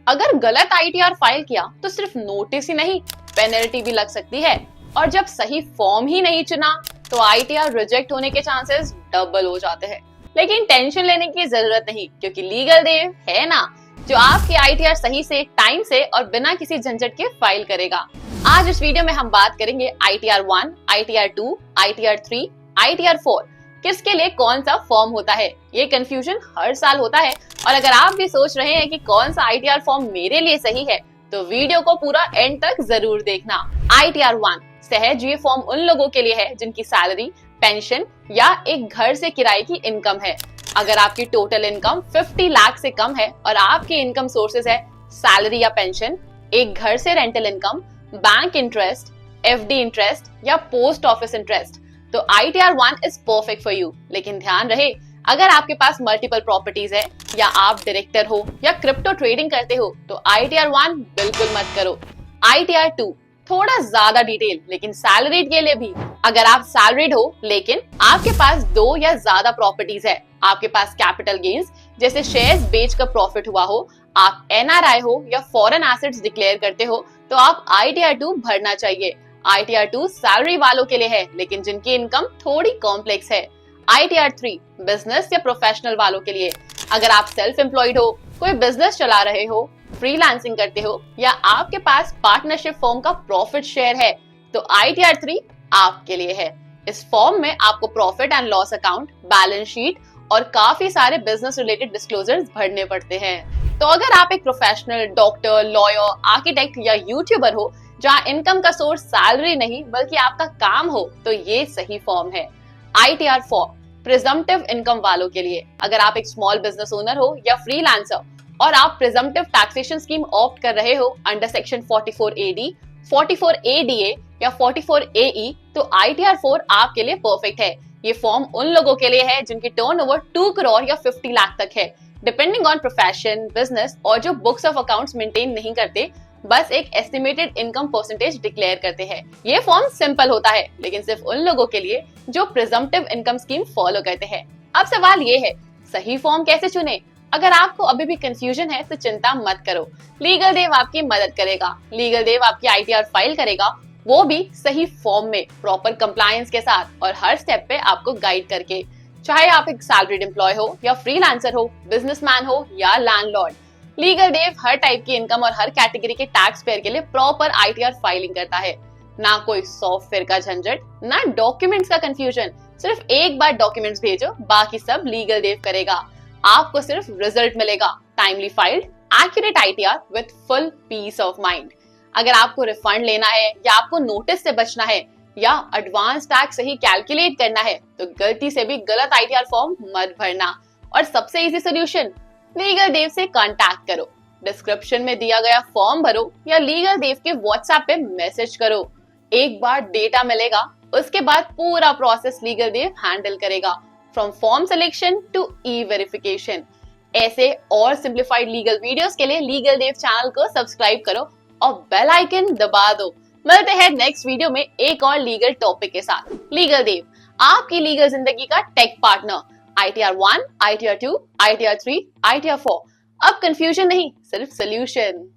अगर गलत ITR file किया तो सिर्फ नोटिस ही नहीं, पेनल्टी भी लग सकती है। और जब सही फॉर्म ही नहीं चुना तो आईटीआर रिजेक्ट होने के चांसेस डबल हो जाते हैं। लेकिन टेंशन लेने की जरूरत नहीं, क्योंकि लीगल देव है ना, जो आपकी आईटीआर सही से, टाइम से और बिना किसी झंझट के फाइल करेगा। आज इस वीडियो में हम बात करेंगे ITR 1, ITR 2, ITR 3, ITR 4 किसके लिए कौन सा फॉर्म होता है। ये कंफ्यूजन हर साल होता है, और अगर आप भी सोच रहे हैं कि कौन सा ITR फॉर्म मेरे लिए सही है तो वीडियो को पूरा एंड तक जरूर देखना। ITR 1 सहज, ये फॉर्म उन लोगों के लिए है जिनकी सैलरी, पेंशन या एक घर से किराए की इनकम है। अगर आपकी टोटल इनकम 50 लाख से कम है और आपके इनकम सोर्सेज है सैलरी या पेंशन, एक घर से rental income, bank interest, FD interest या पोस्ट ऑफिस इंटरेस्ट, तो ITR 1 is perfect for you. लेकिन ध्यान रहे, अगर आपके पास मल्टीपल प्रॉपर्टीज है या आप डायरेक्टर हो या क्रिप्टो ट्रेडिंग करते हो तो ITR 1 बिल्कुल मत करो। ITR 2 थोड़ा ज्यादा डिटेल, लेकिन सैलरीड के लिए भी। अगर आप सैलरीड हो लेकिन आपके पास 2 या ज्यादा प्रॉपर्टीज है, आपके पास कैपिटल गेन्स जैसे शेयर्स बेचकर प्रॉफिट हुआ हो, आप NRI हो या फॉरेन एसेट्स डिक्लेयर करते हो, तो आप ITR 2 भरना चाहिए। ITR 2 सैलरी वालों के लिए है, लेकिन जिनकी इनकम थोड़ी कॉम्प्लेक्स है। ITR 3 बिजनेस या प्रोफेशनल वालों के लिए। अगर आप सेल्फ एम्प्लॉयड हो, कोई बिजनेस चला रहे हो, फ्रीलांसिंग करते हो या आपके पास पार्टनरशिप फॉर्म का प्रॉफिट शेयर है, तो ITR 3 आपके लिए है। इस फॉर्म में आपको profit and loss account, balance sheet और काफी सारे बिजनेस रिलेटेड डिस्क्लोजर्स भरने पड़ते हैं। तो अगर आप एक प्रोफेशनल, डॉक्टर, लॉयर, आर्किटेक्ट या यूट्यूबर हो जहां इनकम का सोर्स सैलरी नहीं बल्कि आपका काम हो, तो ये सही फॉर्म है। ITR 4 प्रिजम्पटिव इनकम वालों के लिए। अगर आप एक स्मॉल बिजनेस ओनर हो या फ्रीलांसर और आप प्रिजम्पटिव टैक्सेशन स्कीम ऑप्ट कर रहे हो अंडर सेक्शन 44AD, 44ADA या 44AE, तो ITR 4 आपके लिए परफेक्ट है। ये फॉर्म उन लोगों के लिए है जिनकी टर्नओवर 2 करोड़ या 50 लाख तक है, डिपेंडिंग ऑन प्रोफेशन, बिजनेस, और जो बुक्स ऑफ अकाउंट्स मेंटेन नहीं करते, बस एक एस्टिमेटेड इनकम परसेंटेज डिक्लेयर करते हैं। ये फॉर्म सिंपल होता है, लेकिन सिर्फ उन लोगों के लिए जो प्रिजम्पटिव इनकम स्कीम फॉलो करते हैं। अब सवाल ये है, सही फॉर्म कैसे चुने? अगर आपको अभी भी कंफ्यूजन है तो चिंता मत करो, लीगल देव आपकी मदद करेगा। लीगल देव आपकी ITR फाइल करेगा, वो भी सही फॉर्म में, प्रॉपर कंप्लायंस के साथ और हर स्टेप पे आपको गाइड करके। चाहे आप एक सैलरीड एम्प्लॉय हो या फ्रीलांसर हो, बिजनेसमैन हो या लैंडलॉर्ड, लीगल देव हर टाइप की इनकम और हर कैटेगरी के टैक्स पेयर के लिए प्रॉपर ITR फाइलिंग करता है। ना कोई सॉफ्टवेयर का झंझट, ना डॉक्यूमेंट्स का कंफ्यूजन। सिर्फ एक बार डॉक्यूमेंट्स भेजो, बाकी सब लीगल देव करेगा। आपको सिर्फ रिजल्ट मिलेगा, timely filed, accurate ITR with full peace of mind. अगर आपको रिफंड लेना है या आपको नोटिस से बचना है या एडवांस टैक्स सही कैलकुलेट करना है, तो गलती से भी गलत ITR फॉर्म मत भरना। और सबसे इजी सोल्यूशन, लीगल देव से कांटेक्ट करो। डिस्क्रिप्शन में दिया गया फॉर्म भरो या लीगल देव के WhatsApp पे मैसेज करो। एक बार डेटा मिलेगा, उसके बाद पूरा प्रोसेस लीगल देव हैंडल करेगा, फ्रॉम फॉर्म सिलेक्शन टू ई-वेरिफिकेशन। ऐसे और सिंप्लीफाइड लीगल वीडियोस के लिए लीगल देव चैनल को सब्सक्राइब करो और बेल आइकन दबा दो। मिलते हैं नेक्स्ट वीडियो में एक और लीगल टॉपिक के साथ। लीगल देव, आपकी लीगल जिंदगी का take partner. ITR 1, ITR 2, ITR 3, ITR 4। अब कंफ्यूजन नहीं, सिर्फ सोल्यूशन।